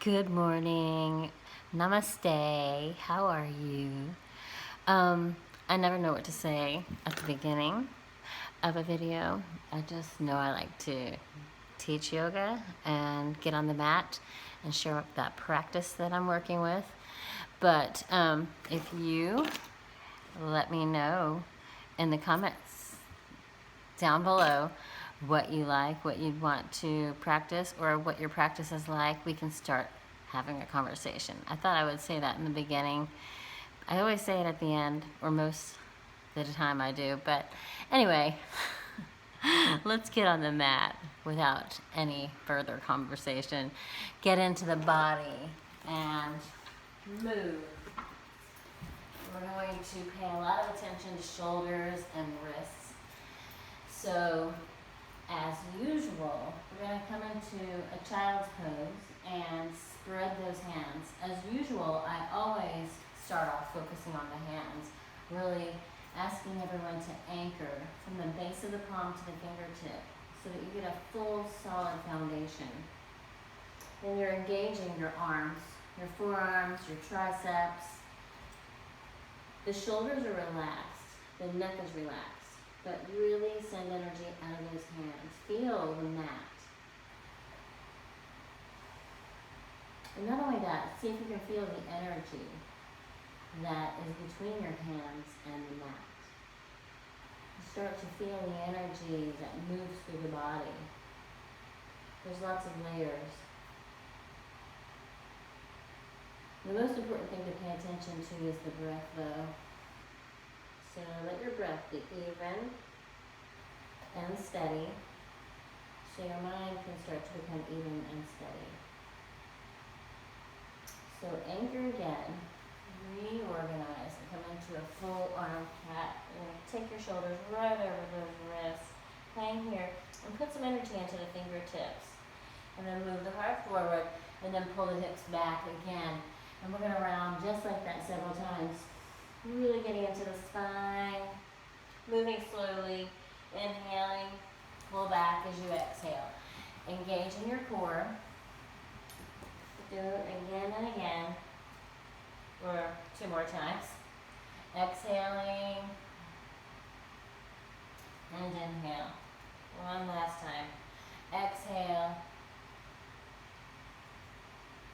Good morning. Namaste. How are you? I never know what to say at the beginning of a video. I just know I like to teach yoga and get on the mat and share that practice that I'm working with. But if you let me know in the comments down below what you like, what you'd want to practice, or what your practice is like, we can start having a conversation. I thought I would say that in the beginning. I always say it at the end, or most of the time I do, but anyway, let's get on the mat without any further conversation. Get into the body and move. We're going to pay a lot of attention to shoulders and wrists. So, as usual, we're going to come into a child's pose and spread those hands. As usual, I always start off focusing on the hands, really asking everyone to anchor from the base of the palm to the fingertip so that you get a full, solid foundation. Then you're engaging your arms, your forearms, your triceps. The shoulders are relaxed, the neck is relaxed, but really send energy out of those hands. Feel the mat. And not only that, see if you can feel the energy that is between your hands and the mat. You start to feel the energy that moves through the body. There's lots of layers. The most important thing to pay attention to is the breath, though. So let your breath be even and steady, so your mind can start to become even and steady. So anchor again, reorganize, and come into a full arm cat. Take your shoulders right over those wrists, hang here, and put some energy into the fingertips. And then move the heart forward, and then pull the hips back again. And we're going to round just like that several times. Really getting into the spine, moving slowly, inhaling, pull back as you exhale. Engage in your core. Do it again and again, or 2 more times. Exhaling, and inhale. One last time. Exhale,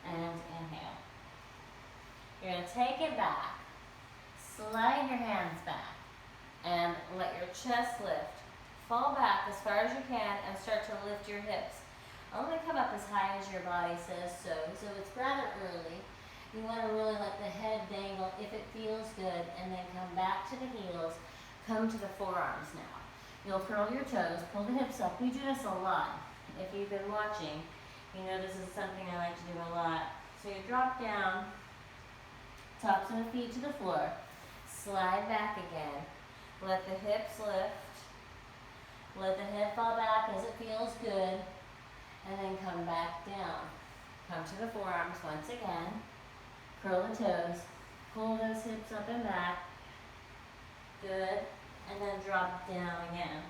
and inhale. You're going to take it back, slide your hands back, and let your chest lift. Fall back as far as you can and start to lift your hips. Only come up as high as your body says so it's rather early. You want to really let the head dangle if it feels good, and then come back to the heels, come to the forearms now. You'll curl your toes, pull the hips up. We do this a lot. If you've been watching, you know this is something I like to do a lot. So you drop down, tops of the feet to the floor, slide back again. Let the hips lift. Let the head fall back as it feels good, and then come back down. Come to the forearms once again. Curl the toes, pull those hips up and back. Good, and then drop down again.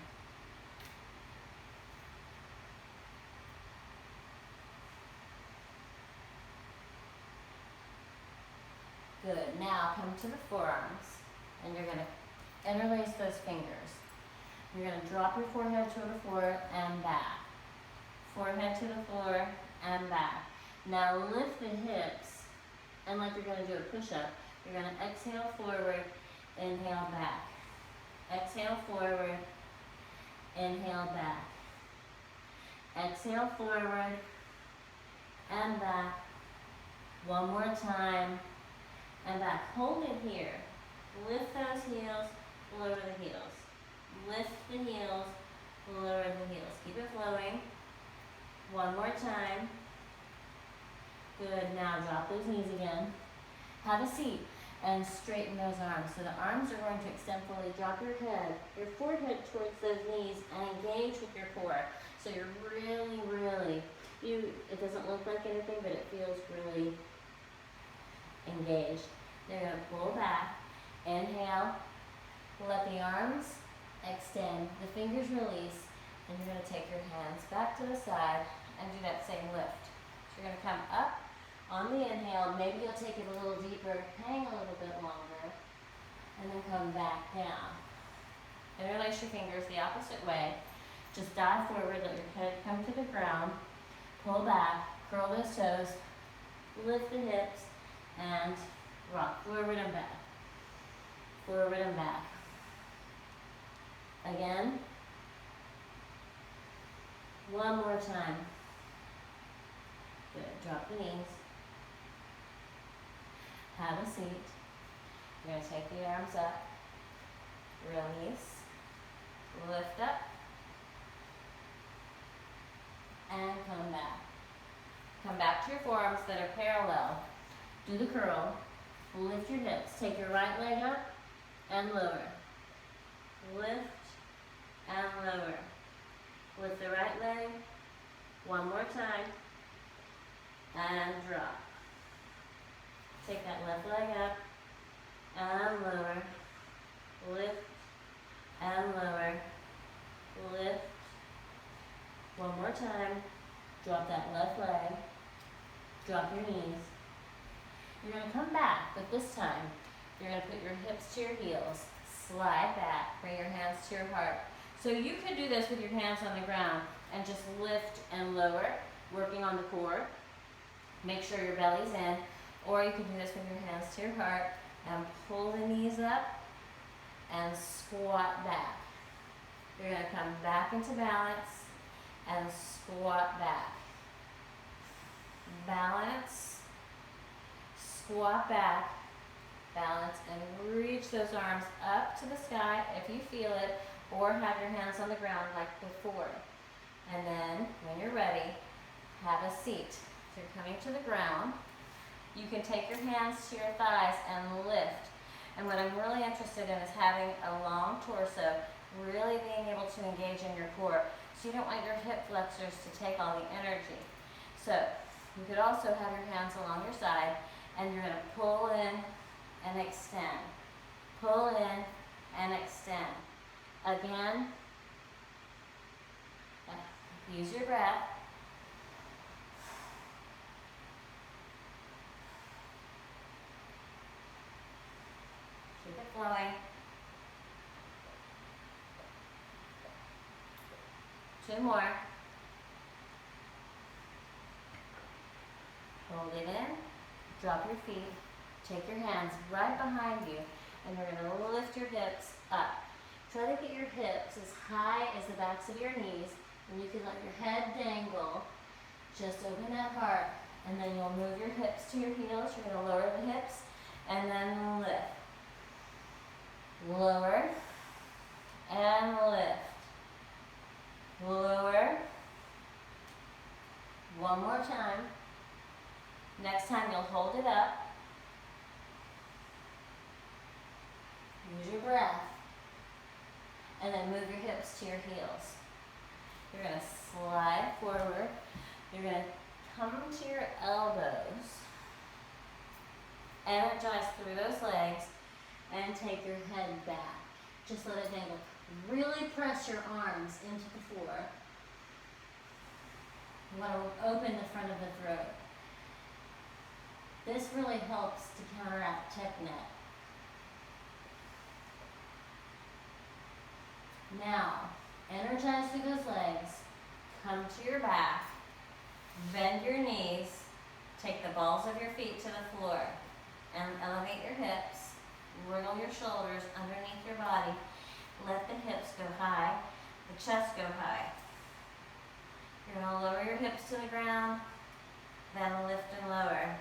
Good, now come to the forearms, and you're going to interlace those fingers. You're going to drop your forehead to the floor and back. Forehead to the floor and back. Now lift the hips, and like you're going to do a push-up, you're going to exhale forward, inhale back. Exhale forward, inhale back. Exhale forward and back. One more time, and back. Hold it here. Lift those heels, lower the heels. Lift the heels, lower the heels. Keep it flowing. One more time. Good, now drop those knees again. Have a seat and straighten those arms. So the arms are going to extend fully. Drop your head, your forehead towards those knees, and engage with your core. So you're really, it doesn't look like anything, but it feels really engaged. You're going to pull back, inhale, let the arms extend, the fingers release, and you're going to take your hands back to the side and do that same lift. So you're going to come up, On the inhale, maybe you'll take it a little deeper, hang a little bit longer, and then come back down. Interlace your fingers the opposite way. Just dive forward, let your head come to the ground, pull back, curl those toes, lift the hips, and rock forward and back. Forward and back. Again. One more time. Good. Drop the knees. Have a seat. You're going to take the arms up. Release. Lift up. And come back. Come back to your forearms that are parallel. Do the curl. Lift your hips. Take your right leg up and lower. Lift and lower. With the right leg. One more time. And drop. Take that left leg up and lower. Lift and lower. Lift. One more time. Drop that left leg. Drop your knees. You're going to come back, but this time you're going to put your hips to your heels. Slide back. Bring your hands to your heart. So you could do this with your hands on the ground and just lift and lower, working on the core. Make sure your belly's in. Or you can do this with your hands to your heart and pull the knees up and squat back. You're going to come back into balance and squat back. Balance, squat back, balance, and reach those arms up to the sky if you feel it, or have your hands on the ground like before. And then, when you're ready, have a seat. So you're coming to the ground. You can take your hands to your thighs and lift. And what I'm really interested in is having a long torso, really being able to engage in your core. So you don't want your hip flexors to take all the energy. So you could also have your hands along your side, and you're going to pull in and extend. Pull in and extend. Again, use your breath. Keep it flowing. 2 more. Hold it in. Drop your feet. Take your hands right behind you, and you're going to lift your hips up. Try to get your hips as high as the backs of your knees, and you can let your head dangle. Just open that heart, and then you'll move your hips to your heels. You're going to lower the hips, and then lift. Lower, and lift. Lower. One more time. Next time you'll hold it up. Use your breath. And then move your hips to your heels. You're going to slide forward. You're going to come to your elbows. Energize through those legs and take your head back. Just let it dangle. Really press your arms into the floor. You want to open the front of the throat. This really helps to counteract tech neck. Now, energize through those legs. Come to your back. Bend your knees. Take the balls of your feet to the floor. And elevate your hips. Wiggle your shoulders underneath your body. Let the hips go high. The chest go high. You're going to lower your hips to the ground. Then lift and lower.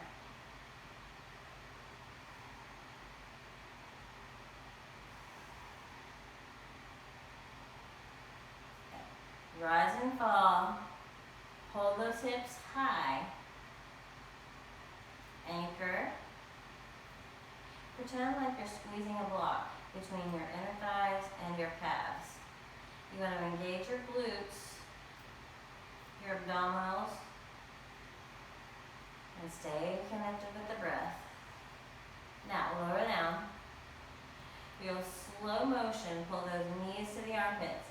Rise and fall. Hold those hips high. Anchor. Pretend like you're squeezing a block between your inner thighs and your calves. You want to engage your glutes, your abdominals, and stay connected with the breath. Now, lower down. You'll slow motion pull those knees to the armpits.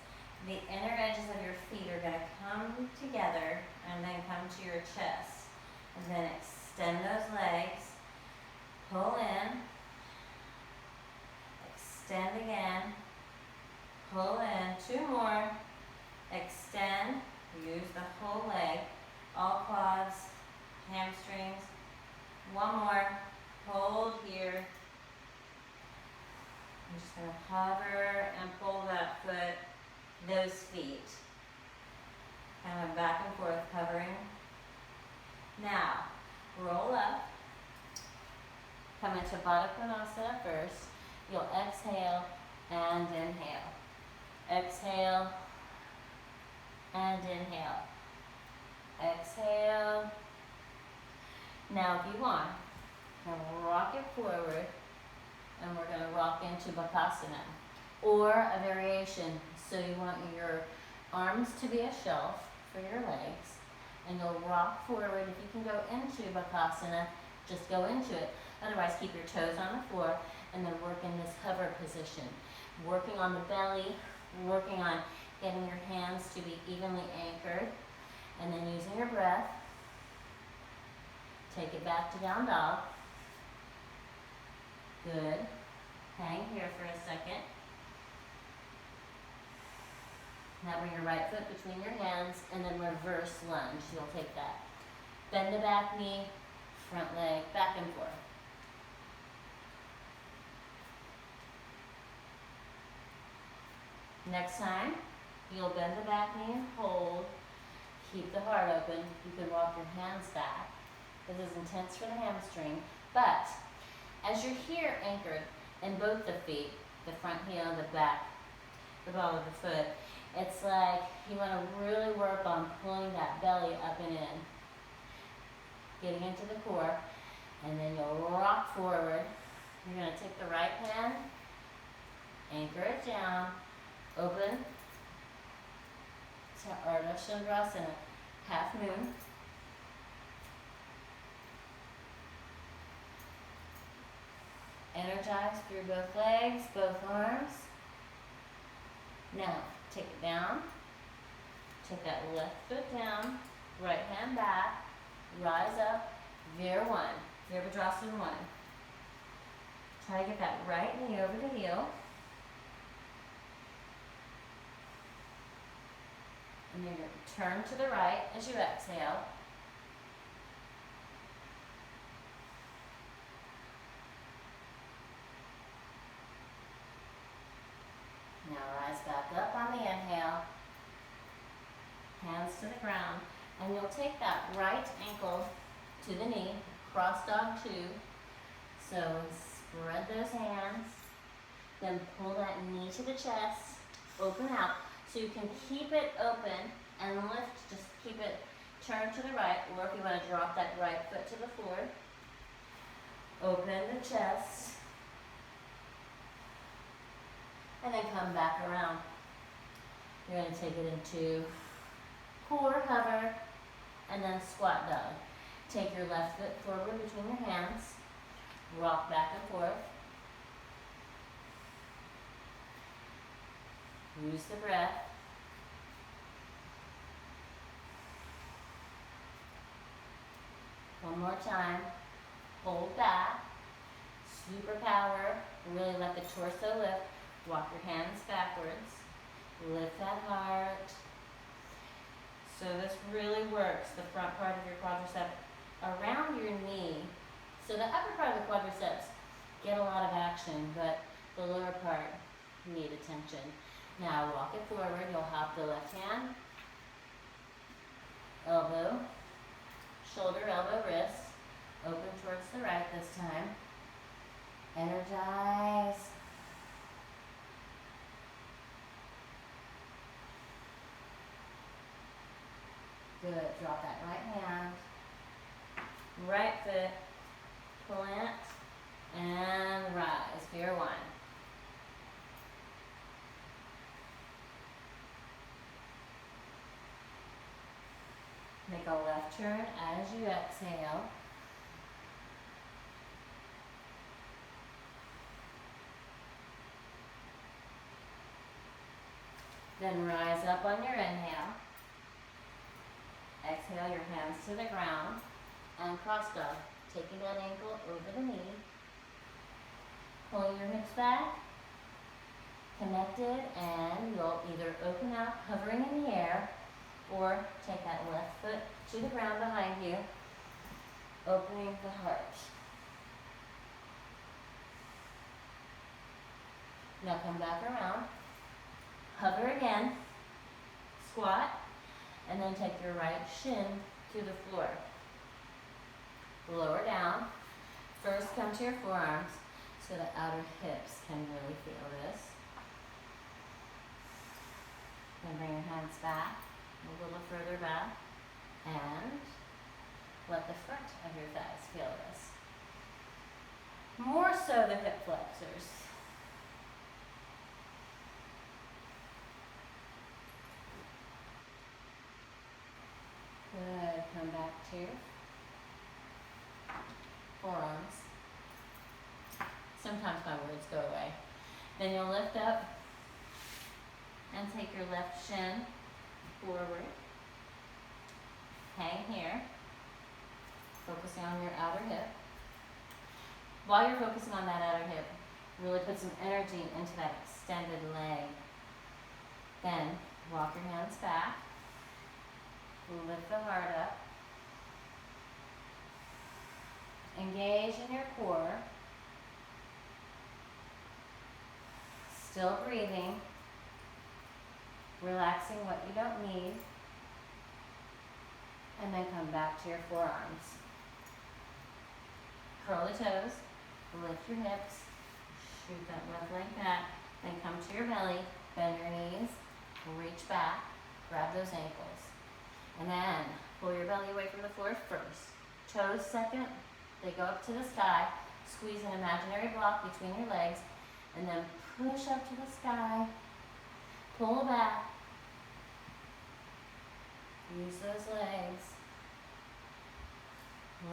The inner edges of your feet are going to come together and then come to your chest. And then Extend those legs. Pull in. Extend again. Pull in. 2 more. Extend. Use the whole leg. All quads, hamstrings. 1 more. Hold here. I'm just going to hover and pull that foot, those feet. Kind of back and forth, hovering. Now, roll up. Come into Baddha Konasana first. You'll exhale and inhale. Exhale and inhale. Exhale. Now, if you want, you're going to rock it forward, and we're going to rock into Bakasana, or a variation. So you want your arms to be a shelf for your legs, and you'll rock forward. If you can go into Bakasana, just go into it. Otherwise, keep your toes on the floor, and then work in this hover position. Working on the belly, working on getting your hands to be evenly anchored, and then using your breath, take it back to down dog. Good. Hang here for a second. Now bring your right foot between your hands and then reverse lunge. You'll take that. Bend the back knee, front leg, back and forth. Next time, you'll bend the back knee and hold. Keep the heart open. You can walk your hands back. This is intense for the hamstring, but as you're here anchored in both the feet, the front heel and the back, the ball of the foot, it's like you want to really work on pulling that belly up and in, getting into the core, and then you'll rock forward. You're going to take the right hand, anchor it down, open to Ardha Chandrasana, half moon. Energize through both legs, both arms. Now, take it down. Take that left foot down, right hand back, rise up, Virabhadrasana 1. Virabhadrasana 1. Try to get that right knee over the heel. And you're going to turn to the right as you exhale. Now rise back up on the inhale, hands to the ground, and you'll take that right ankle to the knee, cross dog 2. So spread those hands, then pull that knee to the chest, open out. So you can keep it open and lift, just keep it turned to the right, or if you want to drop that right foot to the floor, open the chest, and then come back around. You're going to take it into core hover, and then squat dog. Take your left foot forward between your hands, rock back and forth. Use the breath. One more time. Hold back. Superpower. Really let the torso lift. Walk your hands backwards. Lift that heart. So this really works the front part of your quadricep around your knee. So the upper part of the quadriceps get a lot of action, but the lower part need attention. Now walk it forward. You'll hop the left hand, elbow, shoulder, elbow, wrist. Open towards the right this time. Energize. Good. Drop that right hand. Right foot. Plant. And rise. Fear 1. Make a left turn as you exhale. Then rise up on your inhale. Exhale your hands to the ground. and cross dog. Taking that ankle over the knee. Pulling your hips back, connected, and you'll either open out, hovering in the air, or take that left foot to the ground behind you, opening the heart. Now come back around, hover again, squat, and then take your right shin to the floor. Lower down. First come to your forearms so the outer hips can really feel this. Then bring your hands back, a little further back, and let the front of your thighs feel this. More so the hip flexors. Good. Come back to your forearms. Sometimes my words go away. Then you'll lift up and take your left shin forward. Hang here, focusing on your outer hip. While you're focusing on that outer hip, really put some energy into that extended leg. Then walk your hands back, lift the heart up, engage in your core, still breathing, relaxing what you don't need, and then come back to your forearms. Curl the toes, lift your hips, shoot that left leg back, then come to your belly, bend your knees, reach back, grab those ankles, and then pull your belly away from the floor first. Toes second, they go up to the sky, squeeze an imaginary block between your legs, and then push up to the sky, pull back, use those legs,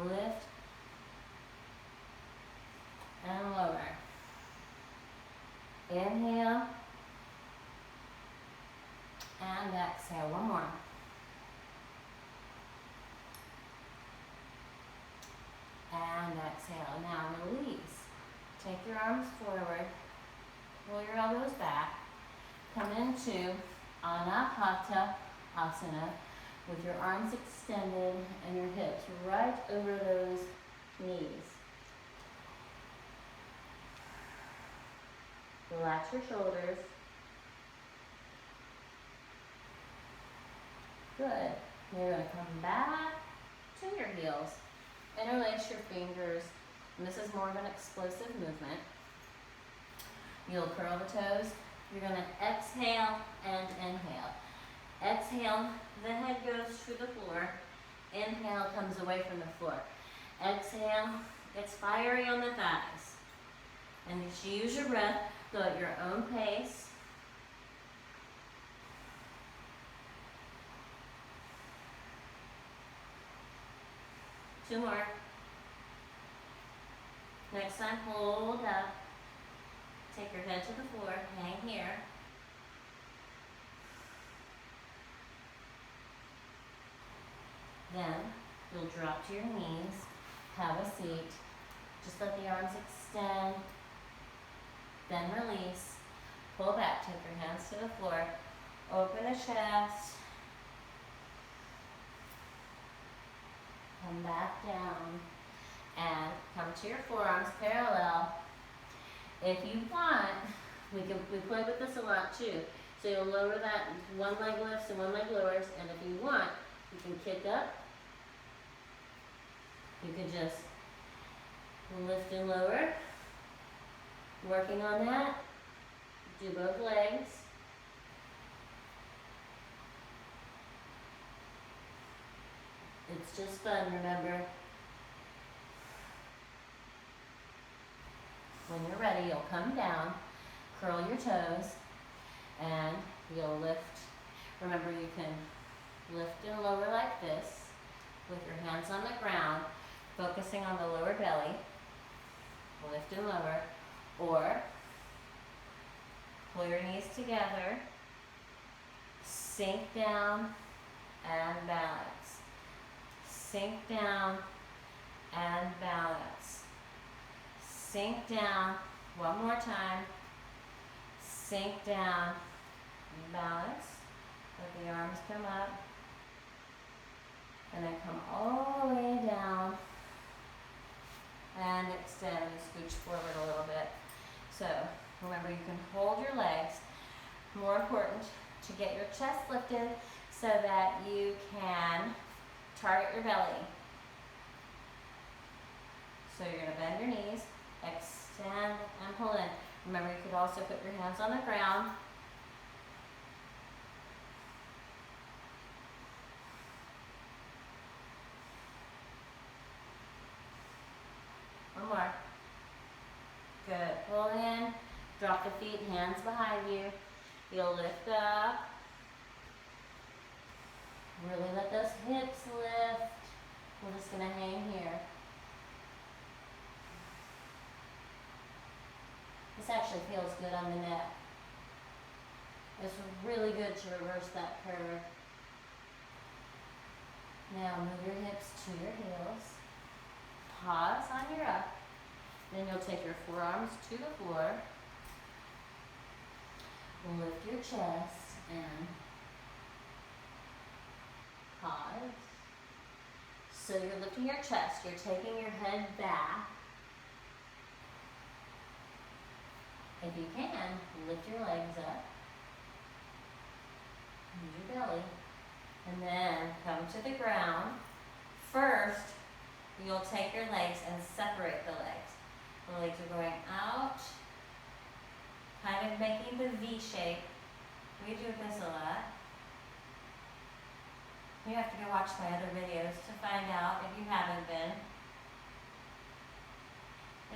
lift, and lower. Inhale, and exhale. One more. And exhale. Now release. Take your arms forward, pull your elbows back, come into Anahata Asana with your arms extended and your hips right over those knees. Relax your shoulders. Good. You're going to come back to your heels. Interlace your fingers. And this is more of an explosive movement. You'll curl the toes. You're going to exhale and inhale. Exhale, the head goes to the floor. Inhale comes away from the floor. Exhale, it's fiery on the thighs. And just use your breath, go at your own pace. Two more. Next time, hold up. Take your head to the floor, hang here. Then, you'll drop to your knees, have a seat. Just let the arms extend. Then release. Pull back, take your hands to the floor. Open the chest. Come back down. And come to your forearms parallel. If you want, we play with this a lot too. So you'll lower that, one leg lifts and one leg lowers, and if you want, you can kick up. You can just lift and lower. Working on that. Do both legs. It's just fun, remember. When you're ready, you'll come down, curl your toes, and you'll lift. Remember, you can lift and lower like this with your hands on the ground, focusing on the lower belly. Lift and lower. Or pull your knees together, sink down and balance. Sink down and balance. Sink down. One more time. Sink down. Balance. Let the arms come up. And then come all the way down. And extend and scooch forward a little bit. So remember, you can hold your legs. More important to get your chest lifted so that you can target your belly. So you're going to bend your knees, extend and pull in. Remember, you could also put your hands on the ground. One more. Good. Pull in, drop the feet, hands behind you. You'll lift up. Really let those hips lift. We're just going to hang here. This actually feels good on the neck. It's really good to reverse that curve. Now move your hips to your heels. Pause on your up. Then you'll take your forearms to the floor. Lift your chest and pause. So you're lifting your chest. You're taking your head back. If you can, lift your legs up. Use your belly. And then come to the ground. First, you'll take your legs and separate the legs. The legs are going out, kind of making the V shape. We do this a lot. You have to go watch my other videos to find out if you haven't been.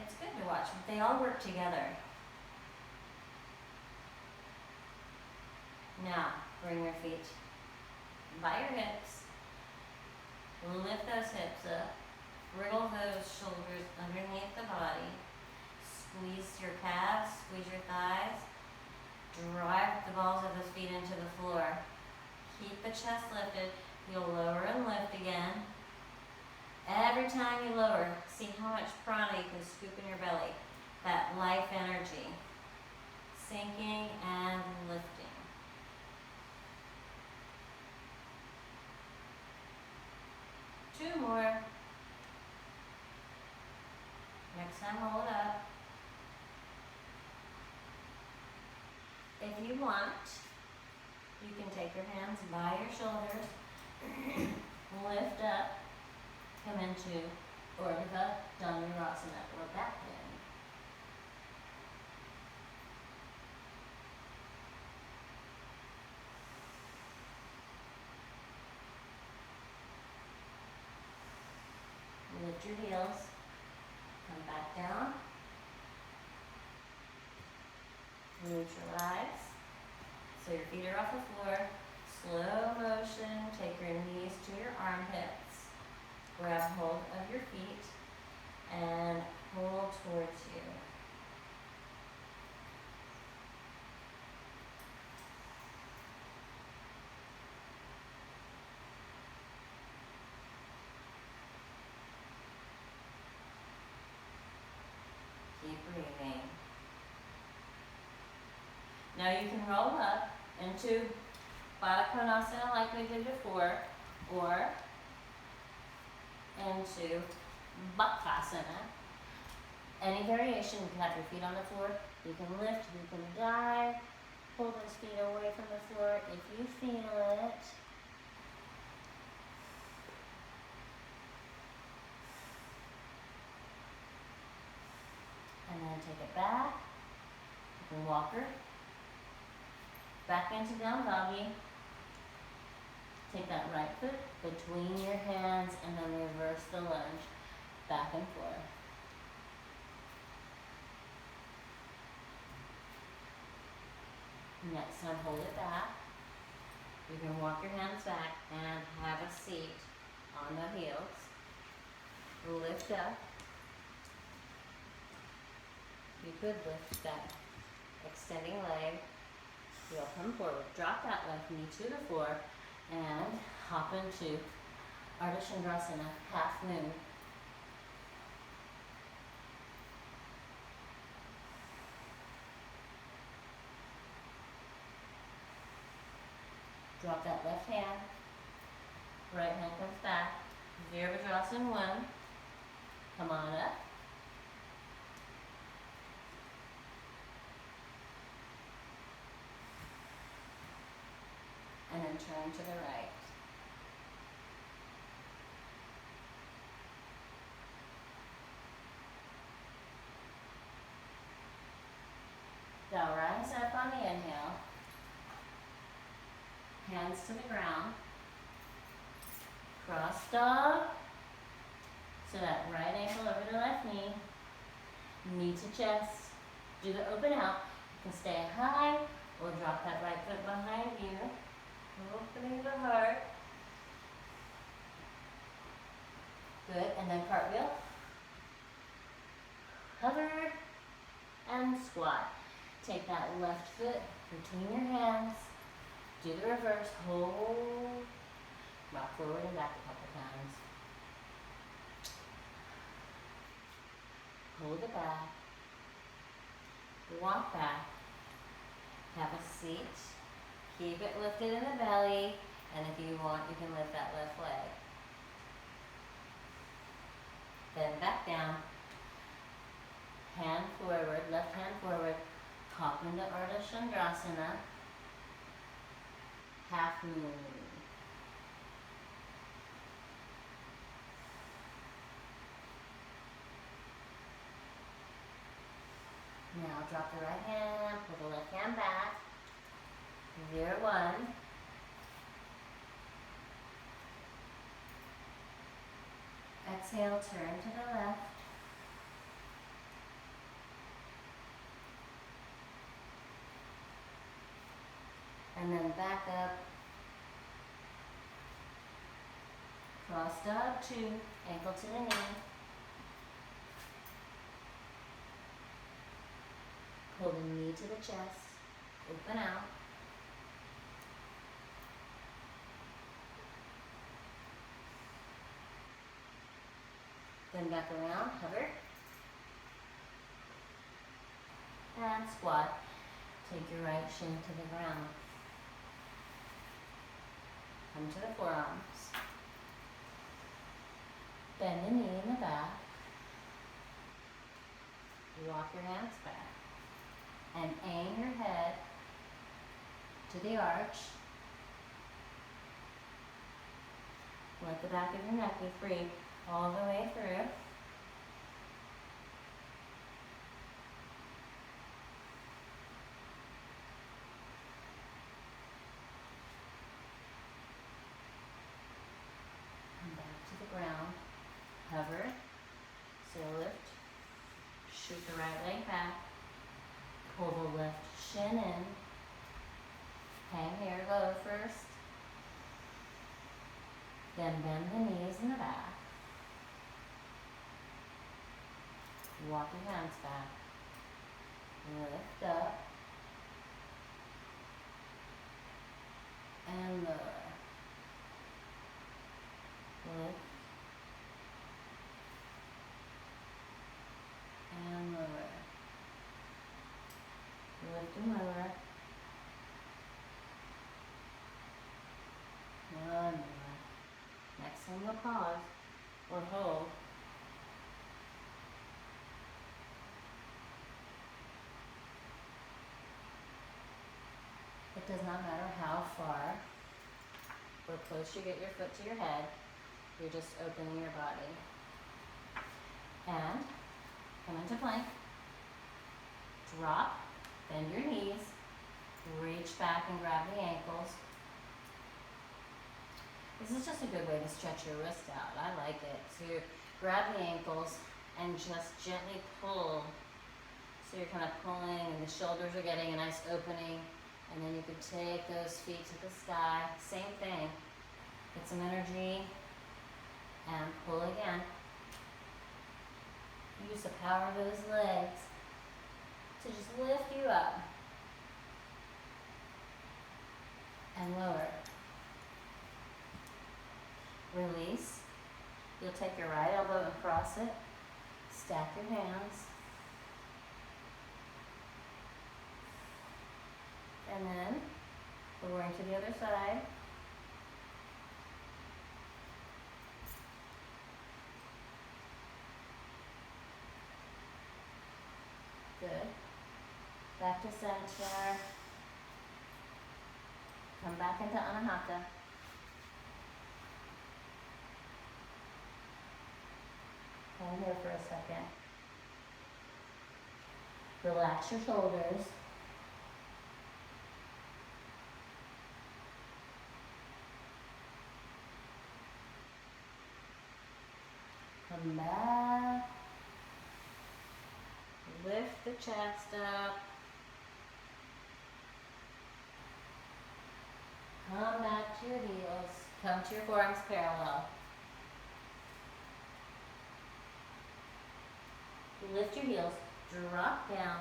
It's good to watch, but they all work together. Now, bring your feet by your hips. Lift those hips up. Wriggle those shoulders underneath the body. Squeeze your calves, squeeze your thighs. Drive the balls of the feet into the floor. Keep the chest lifted. You'll lower and lift again. Every time you lower, see how much prana you can scoop in your belly. That life energy. Sinking and lifting. Two more. Next time, hold up. If you want, you can take your hands by your shoulders, lift up, come into Urdhva Dhanurasana or back bend. Lift your heels, come back down, neutralize, so your feet are off the floor, slow motion, take your knees to your armpits, grab hold of your feet, and pull towards you. Keep breathing. Now you can roll up into Baddha Konasana like we did before, or into Bakasana. Any variation, you can have your feet on the floor, you can lift, you can dive, pull those feet away from the floor if you feel it. And then take it back. You can walk her back into down doggy. Take that right foot between your hands and then reverse the lunge back and forth. Next time, hold it back. You can walk your hands back and have a seat on the heels. Lift up. You could lift that extending leg. You'll come forward. Drop that left knee to the floor and hop into Ardha Chandrasana, half moon. Drop that left hand. Right hand comes back. Virabhadrasana 1. Come on up. And then turn to the right. Now rise up on the inhale. Hands to the ground. Cross dog. So that right ankle over the left knee. Knee to chest. Do the open out. You can stay high or drop that right foot behind you. Opening the heart. Good. And then cartwheel. Hover and squat. Take that left foot between your hands. Do the reverse. Hold. Rock forward and back a couple times. Hold it back. Walk back. Have a seat. Keep it lifted in the belly. And if you want, you can lift that left leg. Then back down. Hand forward, left hand forward. Hop into Ardha Chandrasana. Half moon. Now drop the right hand, pull the left hand back. Vira 1. Exhale, turn to the left. And then back up. Cross dog 2, ankle to the knee. Pull the knee to the chest. Open out. Then back around, hover. And squat. Take your right shin to the ground. Come to the forearms. Bend the knee in the back. Walk your hands back. And aim your head to the arch. Let the back of your neck be free all the way through. And back to the ground. Hover. So lift. Shoot the right leg back. Pull the left shin in. Hang here, low first. Then bend the knees in the back. Walk your hands back. Lift up. And lower. Lift. And lower. Lift and lower. One more. Next one we'll pause or hold. It does not matter how far or close you get your foot to your head. You're just opening your body. And come into plank. Drop. Bend your knees. Reach back and grab the ankles. This is just a good way to stretch your wrist out. I like it. So you grab the ankles and just gently pull. So you're kind of pulling and the shoulders are getting a nice opening. And then you can take those feet to the sky. Same thing. Get some energy and pull again. Use the power of those legs to just lift you up and lower. Release. You'll take your right elbow and cross it. Stack your hands. And then We're going to the other side. Good. Back to center. Come back into Anahata. Hold here for a second. Relax your shoulders. Come back. Lift the chest up. Come back to your heels. Come to your forearms parallel. Lift your heels. Drop down.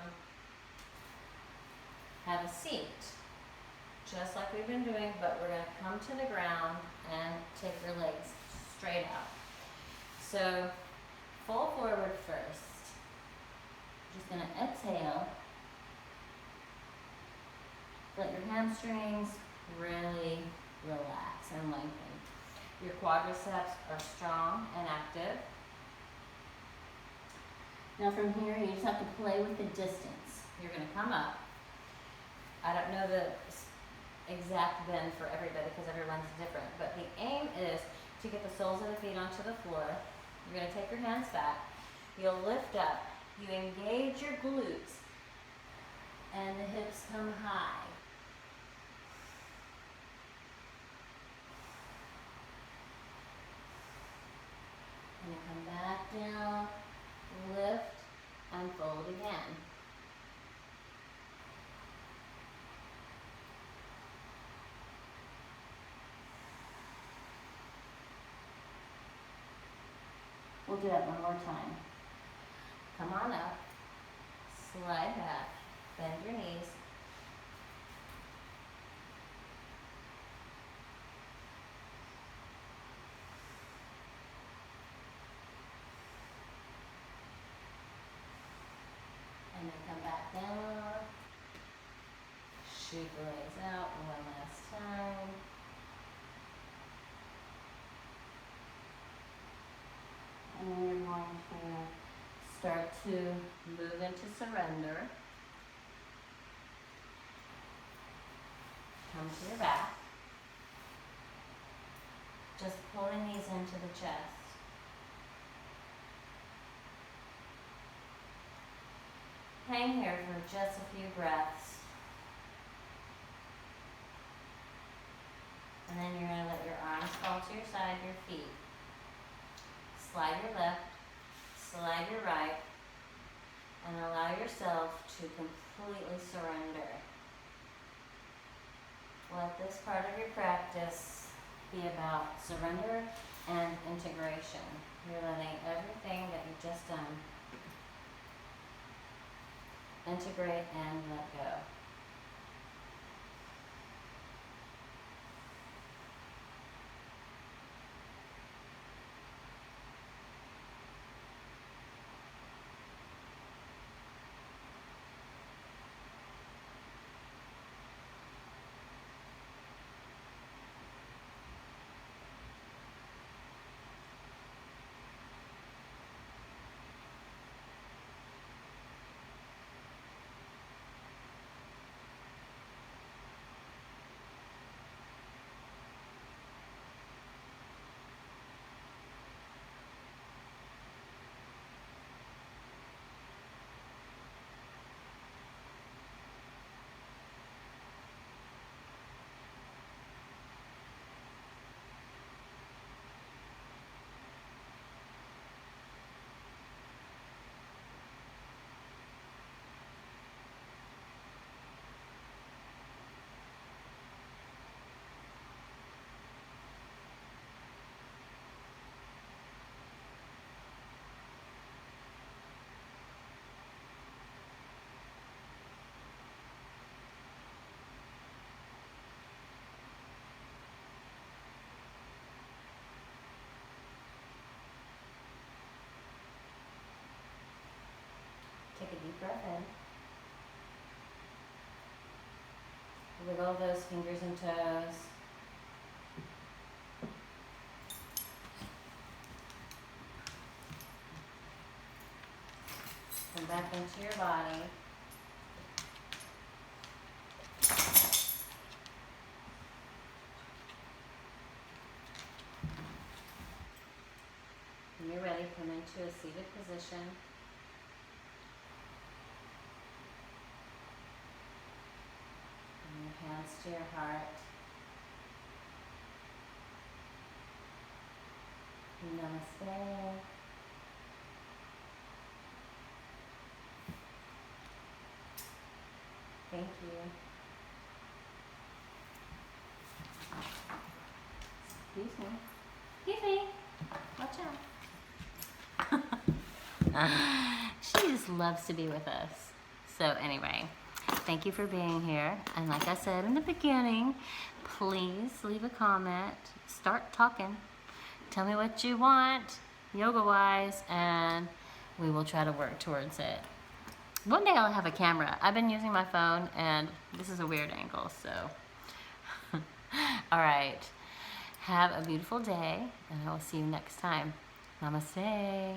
Have a seat. Just like we've been doing, but we're going to come to the ground and take your legs straight out. So, fall forward first. Just going to exhale. Let your hamstrings really relax and lengthen. Your quadriceps are strong and active. Now from here, you just have to play with the distance. You're going to come up. I don't know the exact bend for everybody because everyone's different, but the aim is to get the soles of the feet onto the floor. You're going to take your hands back. You'll lift up. You engage your glutes, and the hips come high. And you come back down, lift, and fold again. We'll do that one more time. Come on up, slide back, bend your knees. And then come back down. Shoot the legs out one last time. And then you're going to start to move into surrender. Come to your back. Just pulling these into the chest. Hang here for just a few breaths. And then you're going to let your arms fall to your side, your feet. Slide your left, slide your right, and allow yourself to completely surrender. Let this part of your practice be about surrender and integration. You're letting everything that you've just done integrate and let go. Take a deep breath in. Wiggle those fingers and toes. Come back into your body. When you're ready, come into a seated position. Bring your hands to your heart. Namaste. Thank you. Excuse me. Excuse me. Watch out. She just loves to be with us. So anyway, thank you for being here. And like I said in the beginning, please leave a comment. Start talking. Tell me what you want, yoga-wise, and we will try to work towards it. One day I'll have a camera. I've been using my phone, and this is a weird angle, so. All right. Have a beautiful day, and I will see you next time. Namaste.